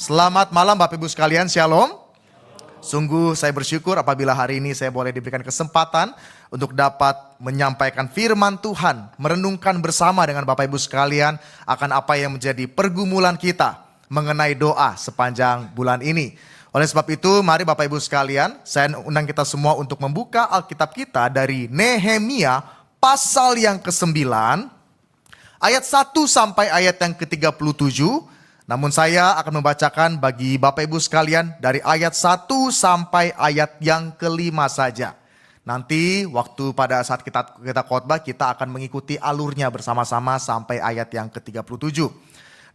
Selamat malam Bapak Ibu sekalian, Shalom. Sungguh saya bersyukur apabila hari ini saya boleh diberikan kesempatan untuk dapat menyampaikan firman Tuhan, merenungkan bersama dengan Bapak Ibu sekalian akan apa yang menjadi pergumulan kita mengenai doa sepanjang bulan ini. Oleh sebab itu, mari Bapak Ibu sekalian, saya undang kita semua untuk membuka Alkitab kita dari Nehemia pasal yang ke-9, ayat 1 sampai ayat yang ke-37. Namun saya akan membacakan bagi Bapak Ibu sekalian dari ayat 1 sampai ayat yang ke-5 saja. Nanti waktu pada saat kita khotbah kita akan mengikuti alurnya bersama-sama sampai ayat yang ke-37.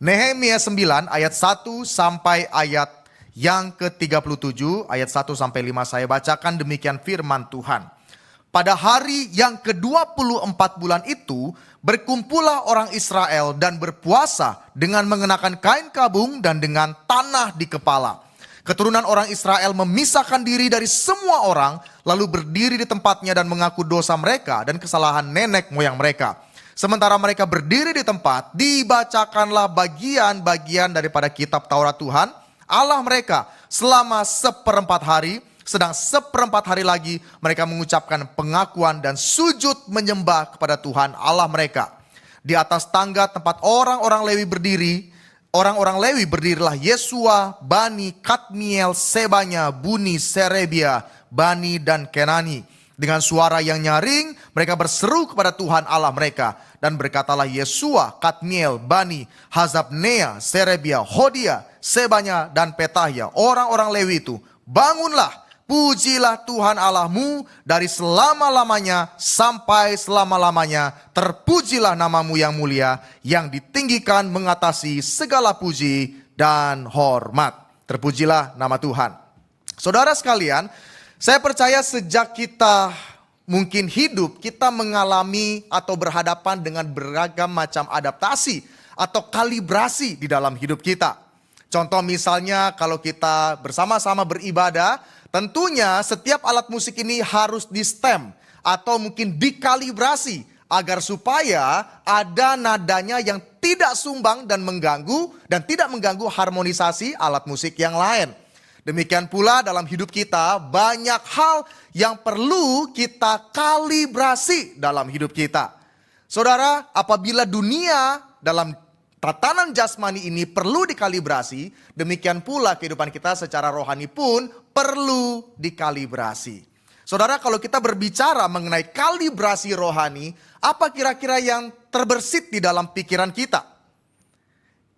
Nehemia 9 ayat 1 sampai ayat yang ke-37, ayat 1 sampai 5 saya bacakan demikian firman Tuhan. Pada hari yang ke-24 bulan itu, berkumpullah orang Israel dan berpuasa dengan mengenakan kain kabung dan dengan tanah di kepala. Keturunan orang Israel memisahkan diri dari semua orang, lalu berdiri di tempatnya dan mengaku dosa mereka dan kesalahan nenek moyang mereka. Sementara mereka berdiri di tempat, dibacakanlah bagian-bagian daripada kitab Taurat Tuhan, Allah mereka, selama seperempat hari. Sedang seperempat hari lagi mereka mengucapkan pengakuan dan sujud menyembah kepada Tuhan Allah mereka. Di atas tangga tempat orang-orang Lewi berdiri, orang-orang Lewi berdirilah Yesua, Bani, Kadmiel, Sebanya, Buni, Serebia, Bani dan Kenani. Dengan suara yang nyaring mereka berseru kepada Tuhan Allah mereka. Dan berkatalah Yesua, Kadmiel, Bani, Hazabnea, Serebia, Hodia, Sebanya dan Petahya, orang-orang Lewi itu, bangunlah. Pujilah Tuhan Allahmu dari selama-lamanya sampai selama-lamanya. Terpujilah namamu yang mulia, yang ditinggikan mengatasi segala puji dan hormat. Terpujilah nama Tuhan. Saudara sekalian, saya percaya sejak kita mungkin hidup, kita mengalami atau berhadapan dengan beragam macam adaptasi atau kalibrasi di dalam hidup kita. Contoh misalnya kalau kita bersama-sama beribadah, tentunya setiap alat musik ini harus di-stem atau mungkin dikalibrasi agar supaya ada nadanya yang tidak sumbang dan mengganggu dan tidak mengganggu harmonisasi alat musik yang lain. Demikian pula dalam hidup kita banyak hal yang perlu kita kalibrasi dalam hidup kita. Saudara, apabila dunia dalam tatanan jasmani ini perlu dikalibrasi, demikian pula kehidupan kita secara rohani pun perlu dikalibrasi. Saudara, kalau kita berbicara mengenai kalibrasi rohani, apa kira-kira yang terbersit di dalam pikiran kita?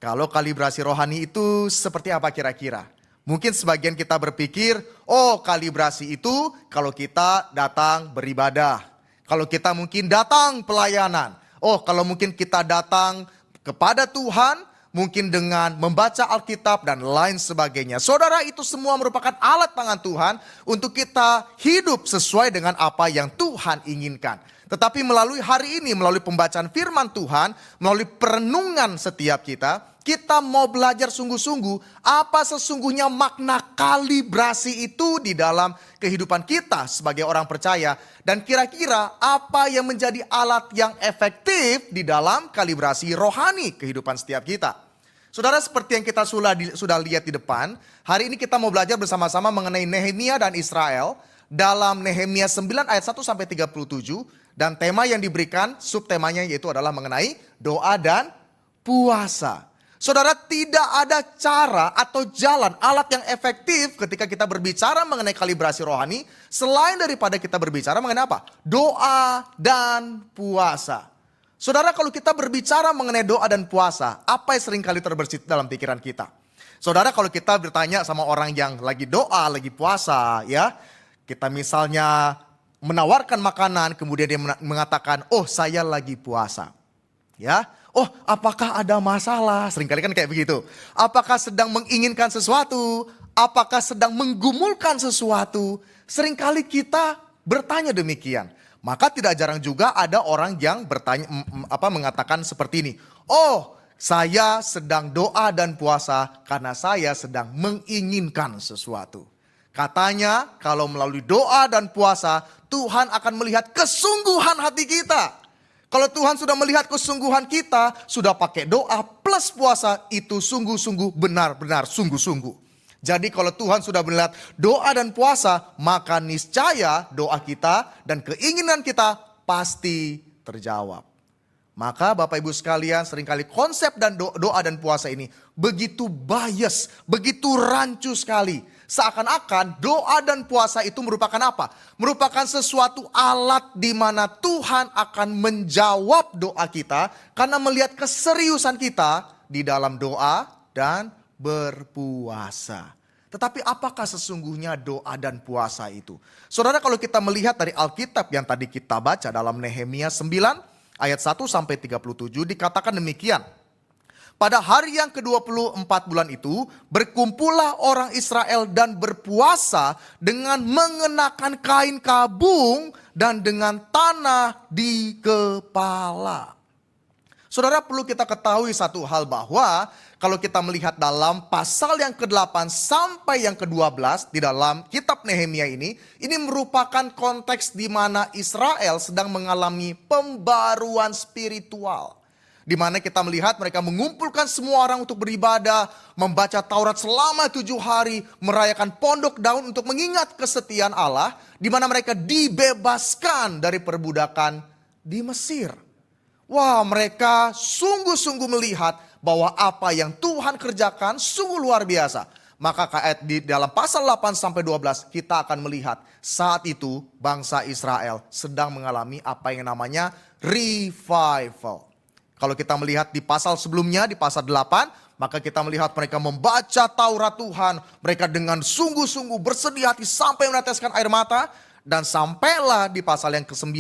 Kalau kalibrasi rohani itu seperti apa kira-kira? Mungkin sebagian kita berpikir, oh kalibrasi itu kalau kita datang beribadah. Kalau kita mungkin datang pelayanan. Oh kalau mungkin kita datang kepada Tuhan, mungkin dengan membaca Alkitab dan lain sebagainya. Saudara, itu semua merupakan alat tangan Tuhan untuk kita hidup sesuai dengan apa yang Tuhan inginkan. Tetapi melalui hari ini, melalui pembacaan firman Tuhan, melalui perenungan setiap kita mau belajar sungguh-sungguh apa sesungguhnya makna kalibrasi itu di dalam kehidupan kita sebagai orang percaya. Dan kira-kira apa yang menjadi alat yang efektif di dalam kalibrasi rohani kehidupan setiap kita. Saudara, seperti yang kita sudah lihat di depan, hari ini kita mau belajar bersama-sama mengenai Nehemia dan Israel dalam Nehemia 9 ayat 1 sampai 37. Dan tema yang diberikan, subtemanya yaitu adalah mengenai doa dan puasa. Saudara, tidak ada cara atau jalan alat yang efektif ketika kita berbicara mengenai kalibrasi rohani selain daripada kita berbicara mengenai apa? Doa dan puasa. Saudara, kalau kita berbicara mengenai doa dan puasa, apa yang seringkali terbersit dalam pikiran kita? Saudara, kalau kita bertanya sama orang yang lagi doa, lagi puasa, ya, kita misalnya menawarkan makanan, kemudian dia mengatakan, oh saya lagi puasa. Ya, oh apakah ada masalah? Seringkali kan kayak begitu. Apakah sedang menginginkan sesuatu? Apakah sedang menggumulkan sesuatu? Seringkali kita bertanya demikian. Maka tidak jarang juga ada orang yang mengatakan seperti ini. Oh, saya sedang doa dan puasa karena saya sedang menginginkan sesuatu. Katanya kalau melalui doa dan puasa, Tuhan akan melihat kesungguhan hati kita. Kalau Tuhan sudah melihat kesungguhan kita, sudah pakai doa plus plus puasa itu sungguh-sungguh benar-benar sungguh-sungguh. Jadi kalau Tuhan sudah melihat doa dan puasa, maka niscaya doa kita dan keinginan kita pasti terjawab. Maka Bapak Ibu sekalian, seringkali konsep dan doa dan puasa ini begitu bias, begitu rancu sekali. Seakan-akan doa dan puasa itu merupakan apa? Merupakan sesuatu alat di mana Tuhan akan menjawab doa kita karena melihat keseriusan kita di dalam doa dan berpuasa. Tetapi apakah sesungguhnya doa dan puasa itu? Saudara, kalau kita melihat dari Alkitab yang tadi kita baca dalam Nehemia 9 ayat 1 sampai 37 dikatakan demikian. Pada hari yang ke-24 bulan itu, berkumpullah orang Israel dan berpuasa dengan mengenakan kain kabung dan dengan tanah di kepala. Saudara, perlu kita ketahui satu hal bahwa kalau kita melihat dalam pasal yang ke-8 sampai yang ke-12 di dalam kitab Nehemia ini merupakan konteks di mana Israel sedang mengalami pembaruan spiritual. Di mana kita melihat mereka mengumpulkan semua orang untuk beribadah, membaca Taurat selama 7 hari, merayakan pondok daun untuk mengingat kesetiaan Allah, di mana mereka dibebaskan dari perbudakan di Mesir. Wah, mereka sungguh-sungguh melihat bahwa apa yang Tuhan kerjakan sungguh luar biasa. Maka di dalam pasal 8 sampai 12 kita akan melihat saat itu bangsa Israel sedang mengalami apa yang namanya revival. Kalau kita melihat di pasal sebelumnya, di pasal 8, maka kita melihat mereka membaca Taurat Tuhan. Mereka dengan sungguh-sungguh bersedih hati sampai meneteskan air mata. Dan sampailah di pasal yang ke-9,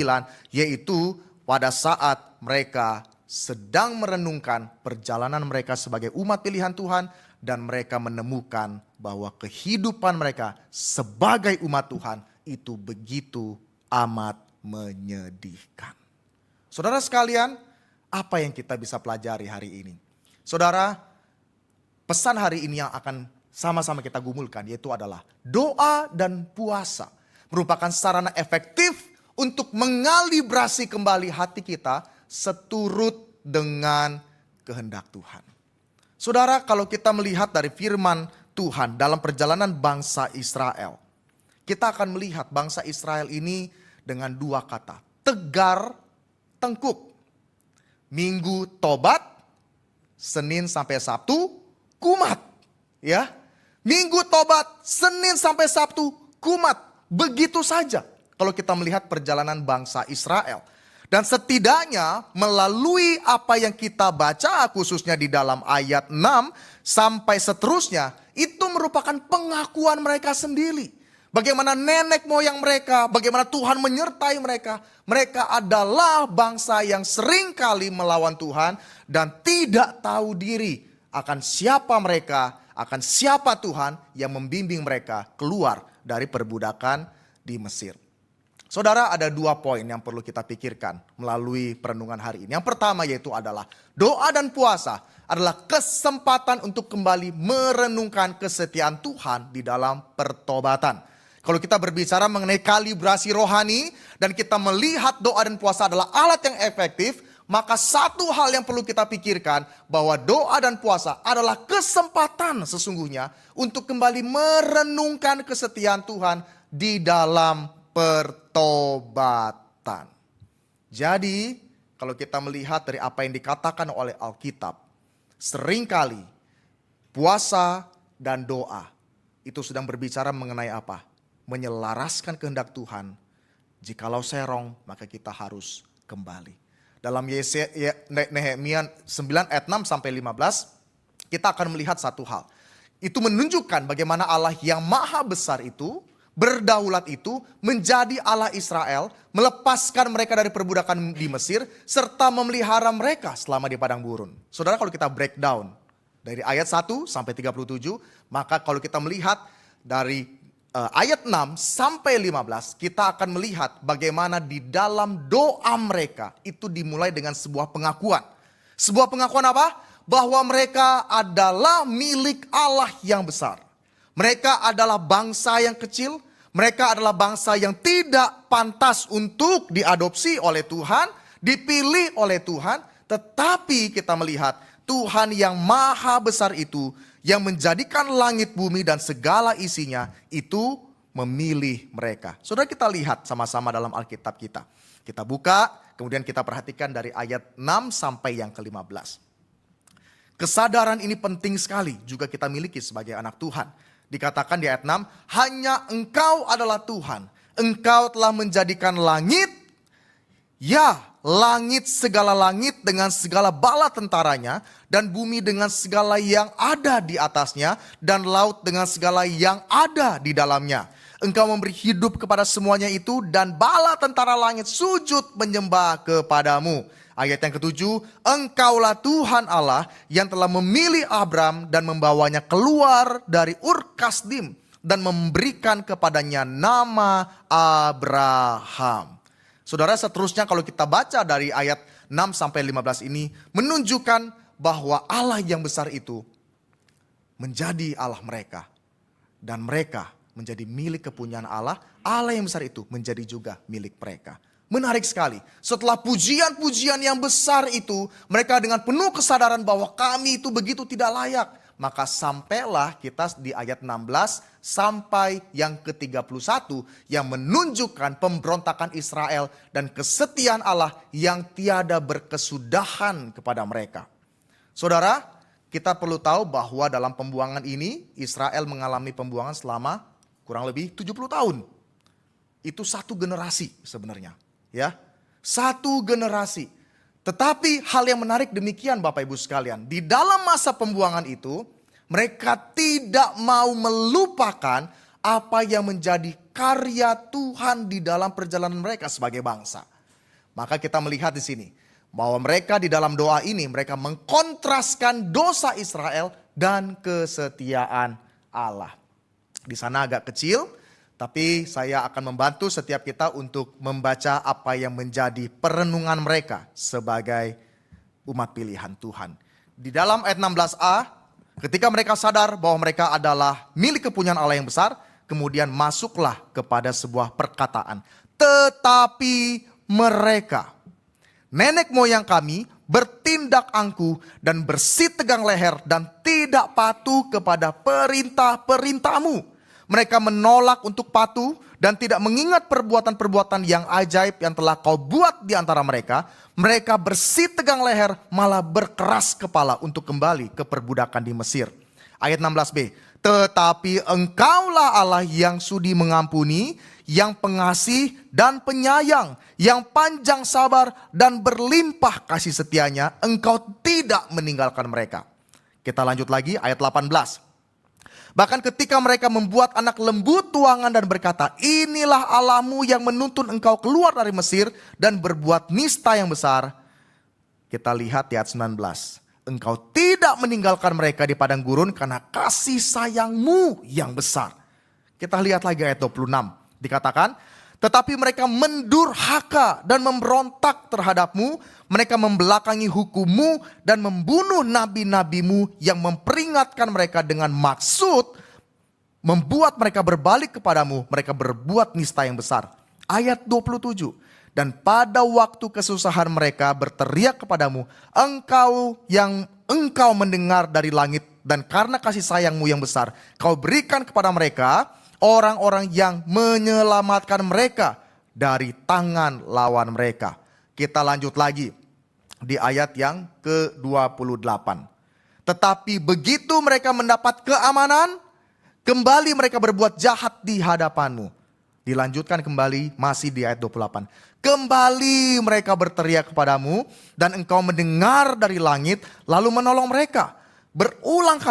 yaitu pada saat mereka sedang merenungkan perjalanan mereka sebagai umat pilihan Tuhan. Dan mereka menemukan bahwa kehidupan mereka sebagai umat Tuhan itu begitu amat menyedihkan. Saudara sekalian, apa yang kita bisa pelajari hari ini? Saudara, pesan hari ini yang akan sama-sama kita gumulkan yaitu adalah doa dan puasa merupakan sarana efektif untuk mengalibrasi kembali hati kita seturut dengan kehendak Tuhan. Saudara, kalau kita melihat dari firman Tuhan dalam perjalanan bangsa Israel, kita akan melihat bangsa Israel ini dengan 2 kata, tegar, tengkuk. Minggu tobat, Senin sampai Sabtu kumat. Ya, Minggu tobat, Senin sampai Sabtu kumat. Begitu saja kalau kita melihat perjalanan bangsa Israel. Dan setidaknya melalui apa yang kita baca khususnya di dalam ayat 6 sampai seterusnya, itu merupakan pengakuan mereka sendiri. Bagaimana nenek moyang mereka, bagaimana Tuhan menyertai mereka. Mereka adalah bangsa yang seringkali melawan Tuhan dan tidak tahu diri akan siapa mereka, akan siapa Tuhan yang membimbing mereka keluar dari perbudakan di Mesir. Saudara, ada 2 poin yang perlu kita pikirkan melalui perenungan hari ini. Yang pertama yaitu adalah doa dan puasa adalah kesempatan untuk kembali merenungkan kesetiaan Tuhan di dalam pertobatan. Kalau kita berbicara mengenai kalibrasi rohani dan kita melihat doa dan puasa adalah alat yang efektif, maka satu hal yang perlu kita pikirkan bahwa doa dan puasa adalah kesempatan sesungguhnya untuk kembali merenungkan kesetiaan Tuhan di dalam pertobatan. Jadi, kalau kita melihat dari apa yang dikatakan oleh Alkitab, seringkali puasa dan doa itu sedang berbicara mengenai apa? Menyelaraskan kehendak Tuhan. Jikalau serong, maka kita harus kembali. Dalam Nehemia 9 ayat 6 sampai 15, kita akan melihat satu hal. Itu menunjukkan bagaimana Allah yang maha besar itu, berdaulat itu, menjadi Allah Israel, melepaskan mereka dari perbudakan di Mesir, serta memelihara mereka selama di padang gurun. Saudara, kalau kita breakdown dari ayat 1 sampai 37, maka kalau kita melihat dari ayat 6 sampai 15, kita akan melihat bagaimana di dalam doa mereka itu dimulai dengan sebuah pengakuan. Sebuah pengakuan apa? Bahwa mereka adalah milik Allah yang besar. Mereka adalah bangsa yang kecil. Mereka adalah bangsa yang tidak pantas untuk diadopsi oleh Tuhan, dipilih oleh Tuhan. Tetapi kita melihat Tuhan yang maha besar itu, yang menjadikan langit, bumi, dan segala isinya, itu memilih mereka. Saudara, kita lihat sama-sama dalam Alkitab kita. Kita buka, kemudian kita perhatikan dari ayat 6 sampai yang ke-15. Kesadaran ini penting sekali juga kita miliki sebagai anak Tuhan. Dikatakan di ayat 6, hanya Engkau adalah Tuhan. Engkau telah menjadikan langit, ya langit, segala langit dengan segala bala tentaranya, dan bumi dengan segala yang ada di atasnya, dan laut dengan segala yang ada di dalamnya. Engkau memberi hidup kepada semuanya itu, dan bala tentara langit sujud menyembah kepadamu. Ayat yang ke-7, Engkaulah Tuhan Allah yang telah memilih Abram dan membawanya keluar dari Ur Kasdim dan memberikan kepadanya nama Abraham. Saudara, seterusnya kalau kita baca dari ayat 6 sampai 15 ini menunjukkan bahwa Allah yang besar itu menjadi Allah mereka, dan mereka menjadi milik kepunyaan Allah. Allah yang besar itu menjadi juga milik mereka. Menarik sekali. Setelah pujian-pujian yang besar itu, mereka dengan penuh kesadaran bahwa kami itu begitu tidak layak. Maka sampailah kita di ayat 16 sampai yang ke-31 yang menunjukkan pemberontakan Israel dan kesetiaan Allah yang tiada berkesudahan kepada mereka. Saudara, kita perlu tahu bahwa dalam pembuangan ini Israel mengalami pembuangan selama kurang lebih 70 tahun. Itu satu generasi sebenarnya. Ya, satu generasi. Tetapi hal yang menarik demikian Bapak Ibu sekalian. Di dalam masa pembuangan itu, mereka tidak mau melupakan apa yang menjadi karya Tuhan di dalam perjalanan mereka sebagai bangsa. Maka kita melihat di sini bahwa mereka di dalam doa ini mereka mengkontraskan dosa Israel dan kesetiaan Allah. Di sana agak kecil, tapi saya akan membantu setiap kita untuk membaca apa yang menjadi perenungan mereka sebagai umat pilihan Tuhan. Di dalam ayat 16a, ketika mereka sadar bahwa mereka adalah milik kepunyaan Allah yang besar, kemudian masuklah kepada sebuah perkataan. Tetapi mereka, nenek moyang kami, bertindak angkuh dan bersih tegang leher dan tidak patuh kepada perintah-perintahmu. Mereka menolak untuk patuh dan tidak mengingat perbuatan-perbuatan yang ajaib yang telah kau buat di antara mereka. Mereka bersih tegang leher, malah berkeras kepala untuk kembali ke perbudakan di Mesir. Ayat 16b, tetapi Engkaulah Allah yang sudi mengampuni, yang pengasih dan penyayang, yang panjang sabar dan berlimpah kasih setianya. Engkau tidak meninggalkan mereka. Kita lanjut lagi ayat 18. Bahkan ketika mereka membuat anak lembu tuangan dan berkata, inilah Allahmu yang menuntun engkau keluar dari Mesir dan berbuat nista yang besar. Kita lihat di ayat 19. Engkau tidak meninggalkan mereka di padang gurun karena kasih sayangmu yang besar. Kita lihat lagi ayat 26. Dikatakan, tetapi mereka mendurhaka dan memberontak terhadapmu. Mereka membelakangi hukummu dan membunuh nabi-nabimu yang memperingatkan mereka dengan maksud membuat mereka berbalik kepadamu. Mereka berbuat nista yang besar. Ayat 27. Dan pada waktu kesusahan mereka berteriak kepadamu, engkau mendengar dari langit, dan karena kasih sayangmu yang besar, kau berikan kepada mereka orang-orang yang menyelamatkan mereka dari tangan lawan mereka. Kita lanjut lagi di ayat yang ke-28. Tetapi begitu mereka mendapat keamanan, kembali mereka berbuat jahat di hadapanmu. Dilanjutkan kembali masih di ayat 28. Kembali mereka berteriak kepadamu dan engkau mendengar dari langit lalu menolong mereka. Berulang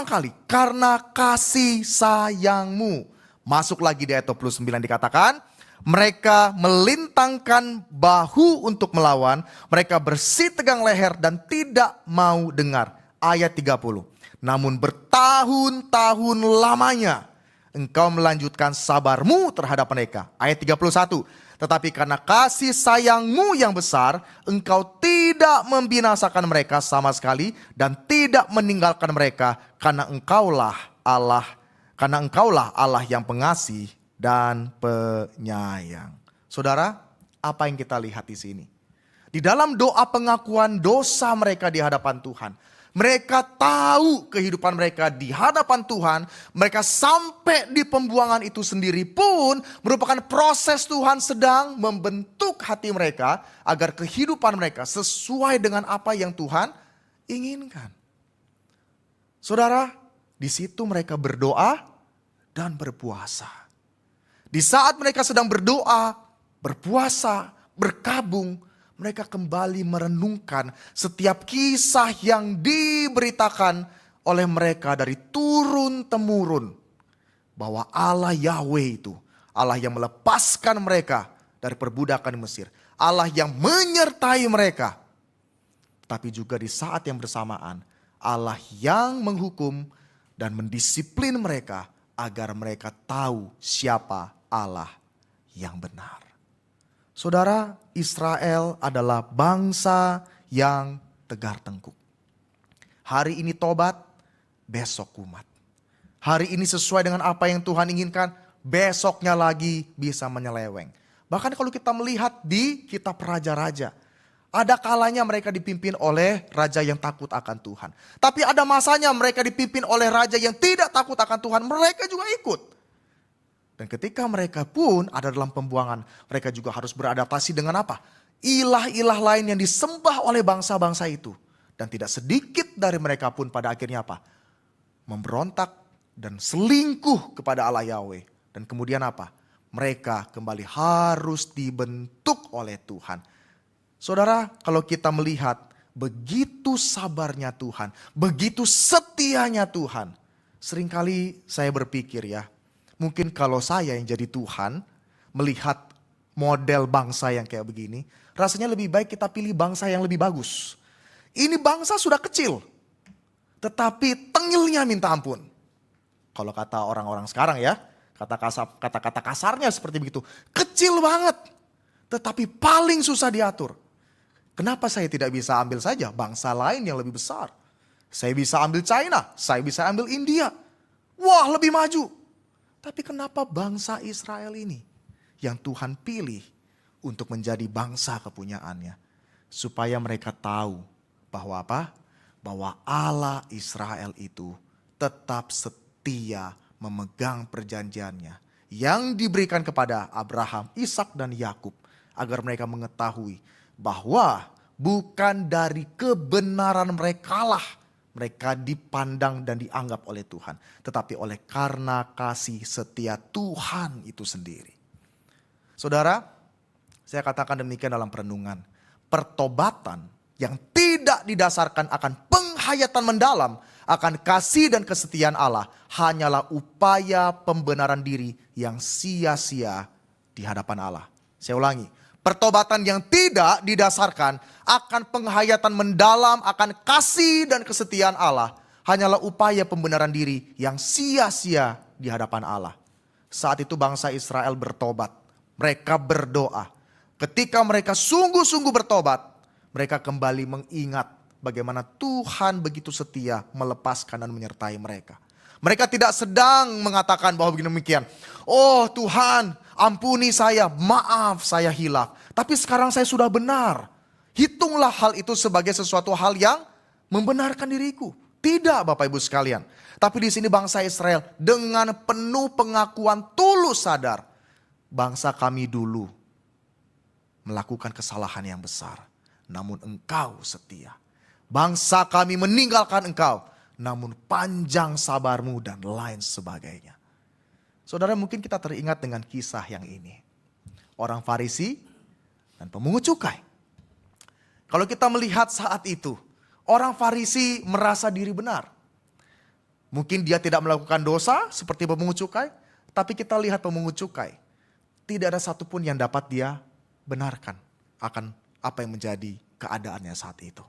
kali karena kasih sayangmu. Masuk lagi di ayat 29 dikatakan, mereka melintangkan bahu untuk melawan, mereka bersih tegang leher dan tidak mau dengar. Ayat 30. Namun bertahun-tahun lamanya engkau melanjutkan sabarmu terhadap mereka. Ayat 31. Tetapi karena kasih sayangmu yang besar, engkau tidak membinasakan mereka sama sekali dan tidak meninggalkan mereka, karena engkaulah Allah yang pengasih dan penyayang. Saudara, apa yang kita lihat di sini? Di dalam doa pengakuan dosa mereka di hadapan Tuhan, mereka tahu kehidupan mereka di hadapan Tuhan. Mereka sampai di pembuangan itu sendiri pun merupakan proses Tuhan sedang membentuk hati mereka agar kehidupan mereka sesuai dengan apa yang Tuhan inginkan. Saudara, di situ mereka berdoa dan berpuasa. Di saat mereka sedang berdoa, berpuasa, berkabung, mereka kembali merenungkan setiap kisah yang diberitakan oleh mereka dari turun-temurun. Bahwa Allah Yahweh itu, Allah yang melepaskan mereka dari perbudakan di Mesir. Allah yang menyertai mereka. Tapi juga di saat yang bersamaan, Allah yang menghukum dan mendisiplin mereka agar mereka tahu siapa Allah yang benar. Saudara, Israel adalah bangsa yang tegar tengkuk. Hari ini tobat, besok kumat. Hari ini sesuai dengan apa yang Tuhan inginkan, besoknya lagi bisa menyeleweng. Bahkan kalau kita melihat di kitab raja-raja, ada kalanya mereka dipimpin oleh raja yang takut akan Tuhan. Tapi ada masanya mereka dipimpin oleh raja yang tidak takut akan Tuhan, mereka juga ikut. Dan ketika mereka pun ada dalam pembuangan, mereka juga harus beradaptasi dengan apa? Ilah-ilah lain yang disembah oleh bangsa-bangsa itu. Dan tidak sedikit dari mereka pun pada akhirnya apa? Memberontak dan selingkuh kepada Allah Yahweh. Dan kemudian apa? Mereka kembali harus dibentuk oleh Tuhan. Saudara, kalau kita melihat begitu sabarnya Tuhan, begitu setianya Tuhan. Seringkali saya berpikir ya, mungkin kalau saya yang jadi Tuhan, melihat model bangsa yang kayak begini, rasanya lebih baik kita pilih bangsa yang lebih bagus. Ini bangsa sudah kecil, tetapi tengilnya minta ampun. Kalau kata orang-orang sekarang ya, kata-kata kasarnya seperti begitu. Kecil banget, tetapi paling susah diatur. Kenapa saya tidak bisa ambil saja bangsa lain yang lebih besar? Saya bisa ambil China, saya bisa ambil India. Wah, lebih maju. Tapi kenapa bangsa Israel ini yang Tuhan pilih untuk menjadi bangsa kepunyaannya? Supaya mereka tahu bahwa apa? Bahwa Allah Israel itu tetap setia memegang perjanjiannya yang diberikan kepada Abraham, Ishak dan Yakub, agar mereka mengetahui bahwa bukan dari kebenaran merekalah mereka dipandang dan dianggap oleh Tuhan, tetapi oleh karena kasih setia Tuhan itu sendiri. Saudara, saya katakan demikian dalam perenungan. Pertobatan yang tidak didasarkan akan penghayatan mendalam akan kasih dan kesetiaan Allah hanyalah upaya pembenaran diri yang sia-sia di hadapan Allah. Saya ulangi. Pertobatan yang tidak didasarkan akan penghayatan mendalam akan kasih dan kesetiaan Allah hanyalah upaya pembenaran diri yang sia-sia di hadapan Allah. Saat itu bangsa Israel bertobat, mereka berdoa. Ketika mereka sungguh-sungguh bertobat, mereka kembali mengingat bagaimana Tuhan begitu setia melepaskan dan menyertai mereka. Mereka tidak sedang mengatakan bahwa begini demikian. Oh Tuhan, ampuni saya, maaf saya hilaf. Tapi sekarang saya sudah benar. Hitunglah hal itu sebagai sesuatu hal yang membenarkan diriku. Tidak Bapak Ibu sekalian. Tapi di sini bangsa Israel dengan penuh pengakuan tulus sadar. Bangsa kami dulu melakukan kesalahan yang besar. Namun engkau setia. Bangsa kami meninggalkan engkau. Namun panjang sabarmu dan lain sebagainya. Saudara, mungkin kita teringat dengan kisah yang ini. Orang Farisi dan pemungut cukai. Kalau kita melihat saat itu, orang Farisi merasa diri benar. Mungkin dia tidak melakukan dosa seperti pemungut cukai, tapi kita lihat pemungut cukai. Tidak ada satupun yang dapat dia benarkan akan apa yang menjadi keadaannya saat itu.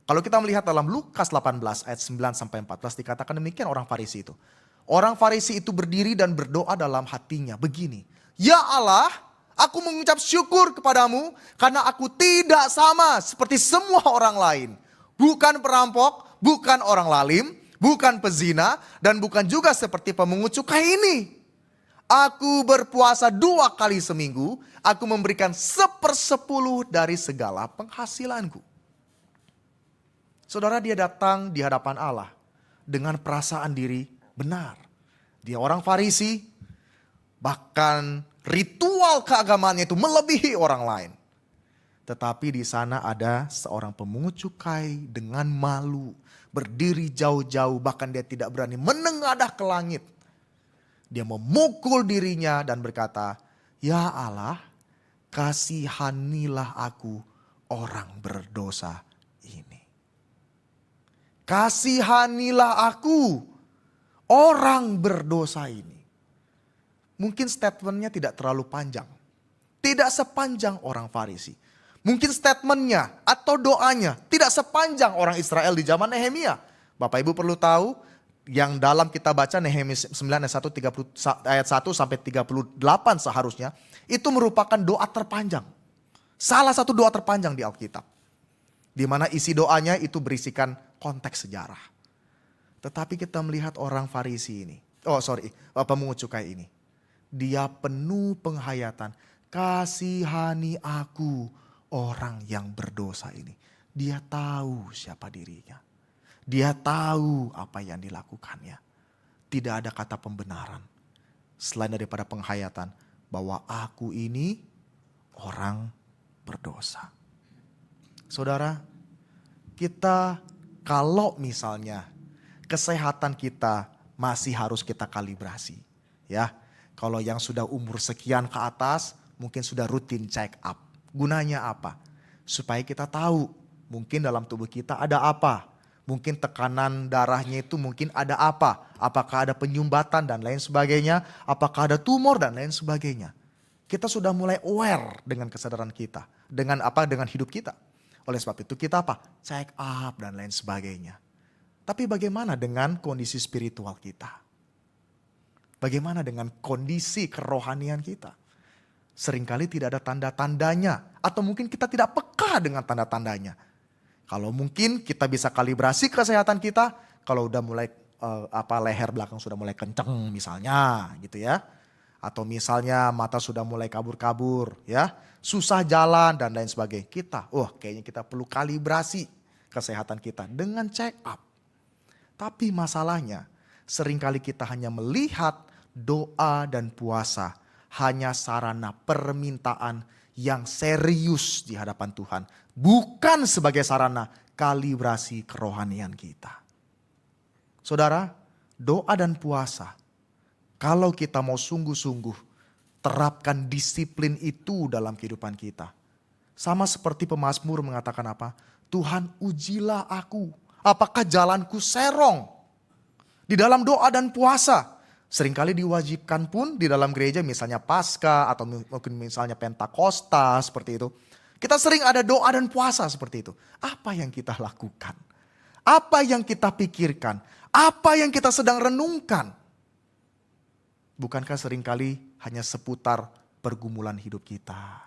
Kalau kita melihat dalam Lukas 18 ayat 9-14 dikatakan demikian orang Farisi itu. Orang Farisi itu berdiri dan berdoa dalam hatinya begini. Ya Allah, aku mengucap syukur kepadamu karena aku tidak sama seperti semua orang lain. Bukan perampok, bukan orang lalim, bukan pezina, dan bukan juga seperti pemungut cukai ini. Aku berpuasa 2 kali seminggu, Aku memberikan 1/10 dari segala penghasilanku. Saudara, dia datang di hadapan Allah dengan perasaan diri benar. Dia orang Farisi, bahkan ritual keagamaannya itu melebihi orang lain. Tetapi di sana ada seorang pemungut cukai dengan malu, berdiri jauh-jauh, bahkan dia tidak berani menengadah ke langit. Dia memukul dirinya dan berkata, "Ya Allah, kasihanilah aku orang berdosa ini." Kasihanilah aku orang berdosa ini. Mungkin statementnya tidak terlalu panjang. Tidak sepanjang orang Farisi. Mungkin statementnya atau doanya tidak sepanjang orang Israel di zaman Nehemia. Bapak Ibu perlu tahu yang dalam kita baca Nehemia 9 ayat 1 sampai 38 seharusnya. Itu merupakan doa terpanjang. Salah satu doa terpanjang di Alkitab. Di mana isi doanya itu berisikan konteks sejarah. Tetapi kita melihat orang Farisi ini. Pemungut cukai ini. Dia penuh penghayatan. Kasihani aku orang yang berdosa ini. Dia tahu siapa dirinya. Dia tahu apa yang dilakukannya. Tidak ada kata pembenaran. Selain daripada penghayatan bahwa aku ini orang berdosa. Saudara, kita kalau misalnya kesehatan kita masih harus kita kalibrasi. Ya, kalau yang sudah umur sekian ke atas mungkin sudah rutin check up. Gunanya apa? Supaya kita tahu mungkin dalam tubuh kita ada apa. Mungkin tekanan darahnya itu mungkin ada apa. Apakah ada penyumbatan dan lain sebagainya. Apakah ada tumor dan lain sebagainya. Kita sudah mulai aware dengan kesadaran kita. Dengan hidup kita. Oleh sebab itu kita check up dan lain sebagainya. Tapi bagaimana dengan kondisi spiritual kita? Bagaimana dengan kondisi kerohanian kita? Seringkali tidak ada tanda-tandanya. Atau mungkin kita tidak peka dengan tanda-tandanya. Kalau mungkin kita bisa kalibrasi kesehatan kita. Kalau udah mulai leher belakang sudah mulai kenceng misalnya gitu ya. Atau misalnya mata sudah mulai kabur-kabur ya. Susah jalan dan lain sebagainya. Kayaknya kita perlu kalibrasi kesehatan kita dengan check up. Tapi masalahnya seringkali kita hanya melihat doa dan puasa hanya sarana permintaan yang serius di hadapan Tuhan. Bukan sebagai sarana kalibrasi kerohanian kita. Saudara, doa dan puasa, kalau kita mau sungguh-sungguh terapkan disiplin itu dalam kehidupan kita. Sama seperti pemazmur mengatakan apa? Tuhan ujilah aku, apakah jalanku serong? Di dalam doa dan puasa. Seringkali diwajibkan pun di dalam gereja misalnya Paskah atau mungkin misalnya Pentakosta seperti itu. Kita sering ada doa dan puasa seperti itu. Apa yang kita lakukan? Apa yang kita pikirkan? Apa yang kita sedang renungkan? Bukankah seringkali hanya seputar pergumulan hidup kita?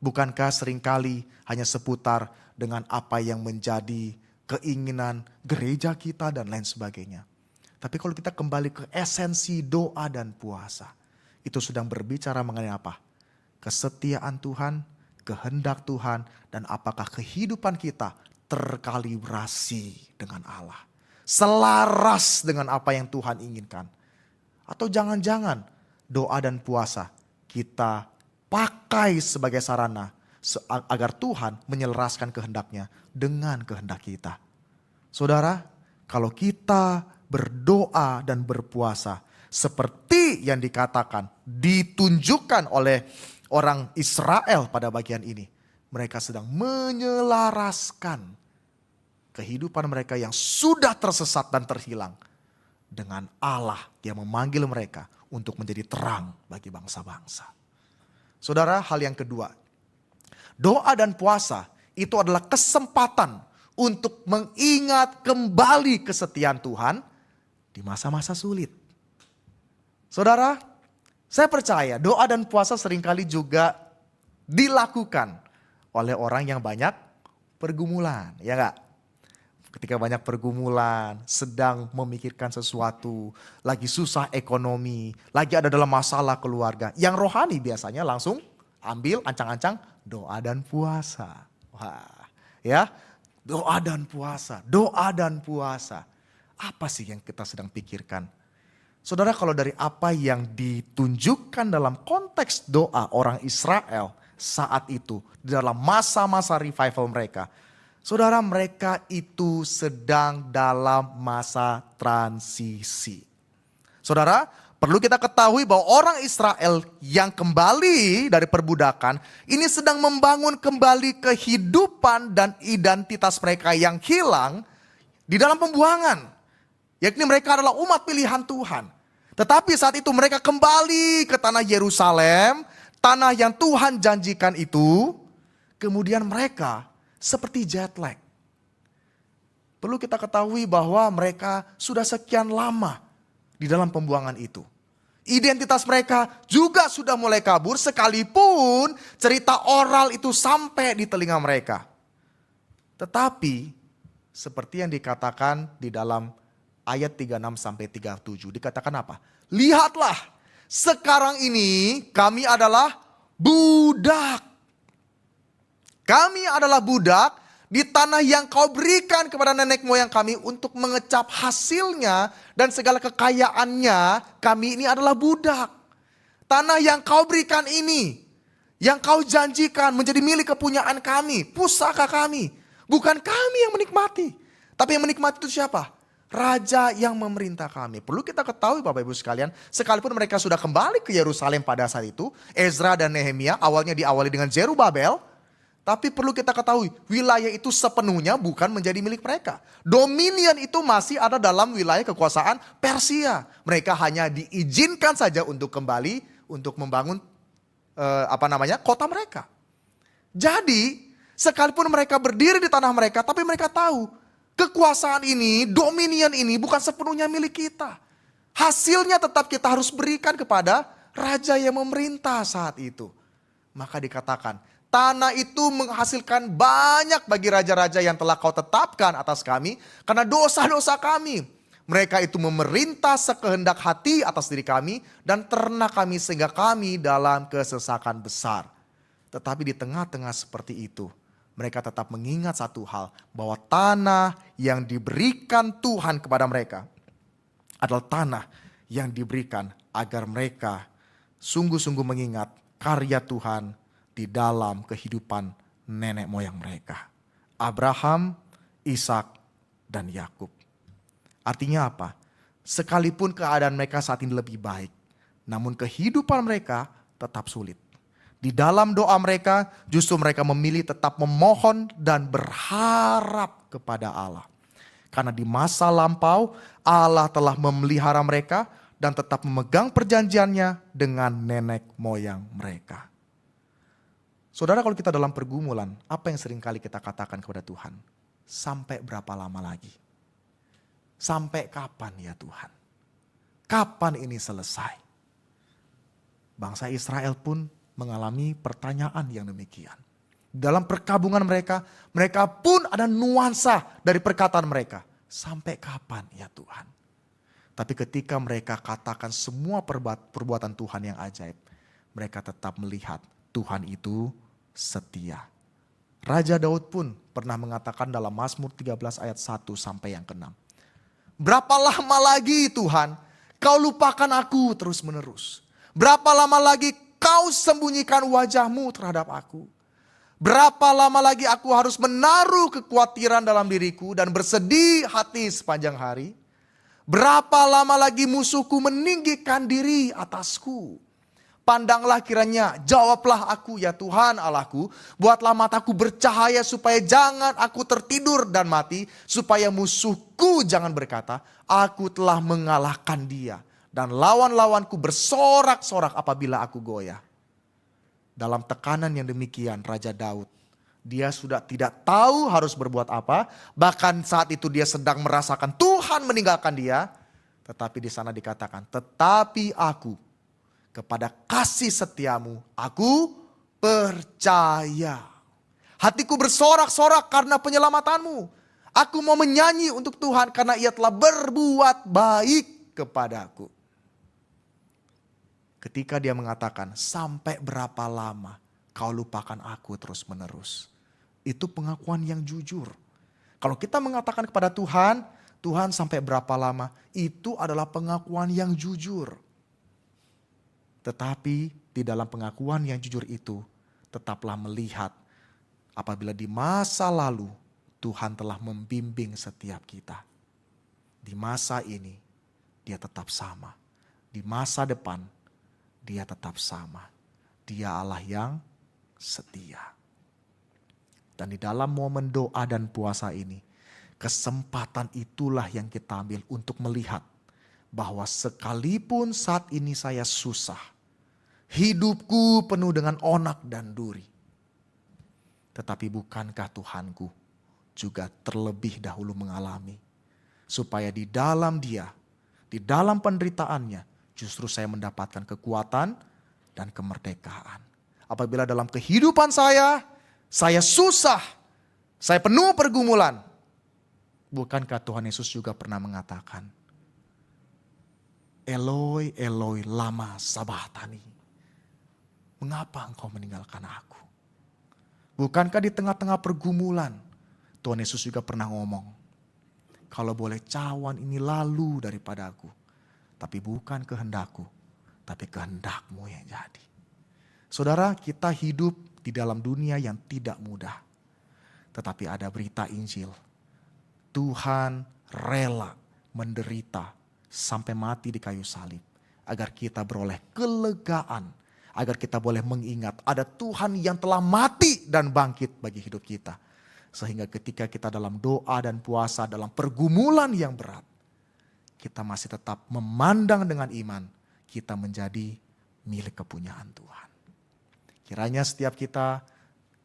Bukankah seringkali hanya seputar dengan apa yang menjadi keinginan gereja kita dan lain sebagainya? Tapi kalau kita kembali ke esensi doa dan puasa, itu sedang berbicara mengenai apa? Kesetiaan Tuhan, kehendak Tuhan, dan apakah kehidupan kita terkalibrasi dengan Allah. Selaras dengan apa yang Tuhan inginkan. Atau jangan-jangan doa dan puasa kita pakai sebagai sarana agar Tuhan menyelaraskan kehendaknya dengan kehendak kita. Saudara, kalau kita berdoa dan berpuasa seperti yang dikatakan, ditunjukkan oleh orang Israel pada bagian ini. Mereka sedang menyelaraskan kehidupan mereka yang sudah tersesat dan terhilang dengan Allah yang memanggil mereka untuk menjadi terang bagi bangsa-bangsa. Saudara, hal yang kedua, doa dan puasa itu adalah kesempatan untuk mengingat kembali kesetiaan Tuhan di masa-masa sulit. Saudara, saya percaya doa dan puasa seringkali juga dilakukan oleh orang yang banyak pergumulan, ya enggak? Ketika banyak pergumulan, sedang memikirkan sesuatu, lagi susah ekonomi, lagi ada dalam masalah keluarga. Yang rohani biasanya langsung Ambil ancang-ancang doa dan puasa. Wah, ya. Doa dan puasa, doa dan puasa. Apa sih yang kita sedang pikirkan? Saudara, kalau dari apa yang ditunjukkan dalam konteks doa orang Israel saat itu, di dalam masa-masa revival mereka, saudara, mereka itu sedang dalam masa transisi. Saudara, perlu kita ketahui bahwa orang Israel yang kembali dari perbudakan ini sedang membangun kembali kehidupan dan identitas mereka yang hilang di dalam pembuangan. Yakni mereka adalah umat pilihan Tuhan. Tetapi saat itu mereka kembali ke tanah Yerusalem, tanah yang Tuhan janjikan itu, kemudian mereka seperti jet lag. Perlu kita ketahui bahwa mereka sudah sekian lama di dalam pembuangan itu. Identitas mereka juga sudah mulai kabur sekalipun cerita oral itu sampai di telinga mereka. Tetapi seperti yang dikatakan di dalam ayat 36 sampai 37 dikatakan apa? Lihatlah, sekarang ini kami adalah budak. Kami adalah budak di tanah yang kau berikan kepada nenek moyang kami untuk mengecap hasilnya dan segala kekayaannya, kami ini adalah budak. Tanah yang kau berikan ini, yang kau janjikan menjadi milik kepunyaan kami, pusaka kami. Bukan kami yang menikmati, tapi yang menikmati itu siapa? Raja yang memerintah kami. Perlu kita ketahui Bapak Ibu sekalian, sekalipun mereka sudah kembali ke Yerusalem pada saat itu, Ezra dan Nehemia awalnya diawali dengan Zerubabel, tapi perlu kita ketahui, wilayah itu sepenuhnya bukan menjadi milik mereka. Dominion itu masih ada dalam wilayah kekuasaan Persia. Mereka hanya diizinkan saja untuk kembali untuk membangun kota mereka. Jadi, sekalipun mereka berdiri di tanah mereka, tapi mereka tahu kekuasaan ini, dominion ini bukan sepenuhnya milik kita. Hasilnya tetap kita harus berikan kepada raja yang memerintah saat itu. Maka dikatakan, tanah itu menghasilkan banyak bagi raja-raja yang telah kau tetapkan atas kami karena dosa-dosa kami. Mereka itu memerintah sekehendak hati atas diri kami dan ternak kami sehingga kami dalam kesesakan besar. Tetapi di tengah-tengah seperti itu, mereka tetap mengingat satu hal, bahwa tanah yang diberikan Tuhan kepada mereka adalah tanah yang diberikan agar mereka sungguh-sungguh mengingat karya Tuhan di dalam kehidupan nenek moyang mereka. Abraham, Ishak, dan Yakub. Artinya apa? Sekalipun keadaan mereka saat ini lebih baik, namun kehidupan mereka tetap sulit. Di dalam doa mereka, justru mereka memilih tetap memohon dan berharap kepada Allah. Karena di masa lampau, Allah telah memelihara mereka dan tetap memegang perjanjiannya dengan nenek moyang mereka. Saudara, kalau kita dalam pergumulan, apa yang sering kali kita katakan kepada Tuhan? Sampai berapa lama lagi? Sampai kapan ya Tuhan? Kapan ini selesai? Bangsa Israel pun mengalami pertanyaan yang demikian. Dalam perkabungan mereka, mereka pun ada nuansa dari perkataan mereka. Sampai kapan ya Tuhan? Tapi ketika mereka katakan semua perbuatan Tuhan yang ajaib, mereka tetap melihat Tuhan itu setia. Raja Daud pun pernah mengatakan dalam Mazmur 13 ayat 1 sampai yang ke-6. Berapa lama lagi Tuhan kau lupakan aku terus menerus? Berapa lama lagi kau sembunyikan wajahmu terhadap aku? Berapa lama lagi aku harus menaruh kekhawatiran dalam diriku dan bersedih hati sepanjang hari? Berapa lama lagi musuhku meninggikan diri atasku? Pandanglah kiranya, jawablah aku ya Tuhan Allahku. Buatlah mataku bercahaya supaya jangan aku tertidur dan mati. Supaya musuhku jangan berkata, aku telah mengalahkan dia. Dan lawan-lawanku bersorak-sorak apabila aku goyah. Dalam tekanan yang demikian Raja Daud, dia sudah tidak tahu harus berbuat apa. Bahkan saat itu dia sedang merasakan Tuhan meninggalkan dia. Tetapi di sana dikatakan, tetapi aku kepada kasih setiamu aku percaya. Hatiku bersorak-sorak karena penyelamatanmu. Aku mau menyanyi untuk Tuhan karena ia telah berbuat baik kepadaku. Ketika dia mengatakan sampai berapa lama, kau lupakan aku terus menerus. Itu pengakuan yang jujur. Kalau kita mengatakan kepada Tuhan, Tuhan sampai berapa lama? Itu adalah pengakuan yang jujur. Tetapi di dalam pengakuan yang jujur itu, tetaplah melihat apabila di masa lalu Tuhan telah membimbing setiap kita. Di masa ini dia tetap sama. Di masa depan dia tetap sama. Dia Allah yang setia. Dan di dalam momen doa dan puasa ini, kesempatan itulah yang kita ambil untuk melihat bahwa sekalipun saat ini saya susah, hidupku penuh dengan onak dan duri. Tetapi bukankah Tuhanku juga terlebih dahulu mengalami, supaya di dalam dia, di dalam penderitaannya, justru saya mendapatkan kekuatan dan kemerdekaan. Apabila dalam kehidupan saya susah, saya penuh pergumulan. Bukankah Tuhan Yesus juga pernah mengatakan, Eloi, Eloi, lama sabachthani. Mengapa engkau meninggalkan aku? Bukankah di tengah-tengah pergumulan, Tuhan Yesus juga pernah ngomong, kalau boleh cawan ini lalu daripada aku, tapi bukan kehendakku, tapi kehendakmu yang jadi. Saudara, kita hidup di dalam dunia yang tidak mudah. Tetapi ada berita Injil. Tuhan rela menderita sampai mati di kayu salib. Agar kita beroleh kelegaan. Agar kita boleh mengingat ada Tuhan yang telah mati dan bangkit bagi hidup kita. Sehingga ketika kita dalam doa dan puasa, dalam pergumulan yang berat, kita masih tetap memandang dengan iman. Kita menjadi milik kepunyaan Tuhan. Kiranya setiap kita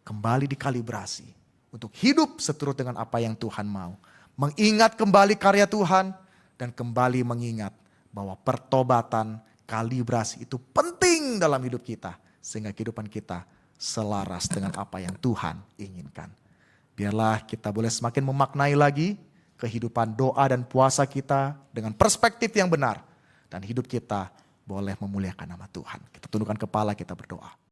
kembali dikalibrasi untuk hidup seturut dengan apa yang Tuhan mau. Mengingat kembali karya Tuhan dan kembali mengingat bahwa pertobatan, kalibrasi itu penting dalam hidup kita. Sehingga kehidupan kita selaras dengan apa yang Tuhan inginkan. Biarlah kita boleh semakin memaknai lagi kehidupan doa dan puasa kita dengan perspektif yang benar. Dan hidup kita boleh memuliakan nama Tuhan. Kita tundukkan kepala, kita berdoa.